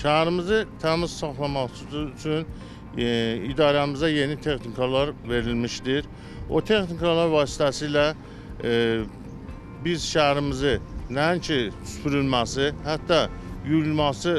Şəhərimizi təmiz saxlamaq üçün idarəmizə yeni texnikalar verilmişdir. O texnikalar vasitəsilə biz şəhərimizi nəinki süpürülməsi, hətta yuyulması,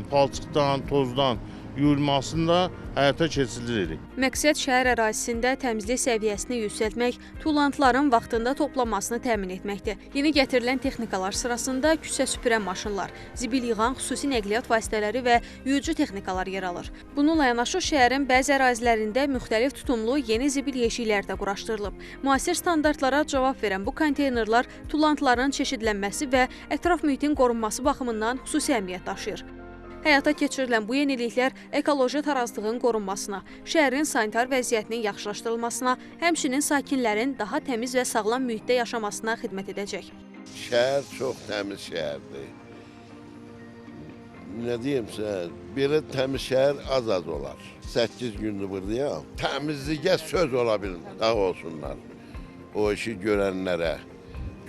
palçıqdan, tozdan yuyulmasında həyata keçiririk. Məqsəd şəhər ərazisində təmizlik səviyyəsini yüksəltmək, tullantıların vaxtında toplanmasını təmin etməkdir. Yeni gətirilən texnikalar sırasında küçə süpürən maşınlar, zibil yığan xüsusi nəqliyyat vasitələri və yuyucu texnikalar yer alır. Bununla yanaşı şəhərin bəzi ərazilərində müxtəlif tutumlu yeni zibil yeşiklər də quraşdırılıb. Müasir standartlara cavab verən bu konteynerlər tullantıların çeşidlənməsi və ətraf mühitin qorunması baxımından xüsusi əhəmiyyət daşıyır. Həyata keçirilən bu yeniliklər ekoloji tarazlığın qorunmasına, şəhərin sanitar vəziyyətinin yaxşılaşdırılmasına, həmçinin sakinlərin daha təmiz və sağlam mühitdə yaşamasına xidmət edəcək. Şəhər çox təmiz şəhərdir. Nə deyimsə, belə təmiz şəhər az olar. 8 gündür buradayam. Təmizliyə söz ola bilmir, sağ olsunlar. O işi görənlərə,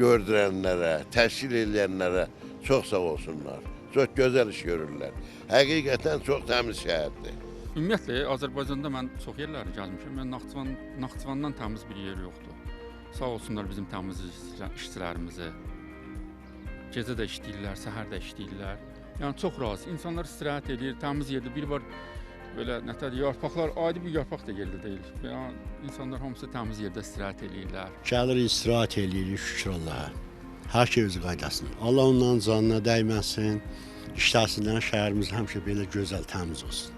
gördürənlərə, təşkil edənlərə çox sağ olsunlar. Çox gözəl iş görürlər. Həqiqətən çox təmiz şəhərdir. Ümumiyyətlə, Azərbaycanda mən çox yerləri gəlmişəm. Mən Naxçıvandan təmiz bir yer yoxdur. Sağ olsunlar bizim təmiz işçilərimizi. Gecə də işləyirlər, səhər də işləyirlər. Yəni çox razı. İnsanlar istirahət edir, təmiz yerdə. Bir var belə nətədir, yarpaqlar, adi bir yarpaq da yerdə deyil. Yəni, insanlar hamısı təmiz yerdə istirahət edirlər. Gəlirik, istirahət edirik, şükür Allaha. Hər şey özü qaydasın. Allah onların canına dəyməsin, işləsinlər, şəhərimiz həmişə belə gözəl, təmiz olsun.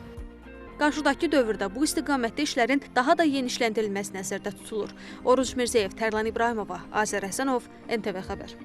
Qarşıdakı dövrdə bu istiqamətdə işlərin daha da genişləndirilməsi nəzərdə tutulur. Oruc Mirzəyev, Tərlan İbrahimova, Azər Həsənov, NTV Xəbər.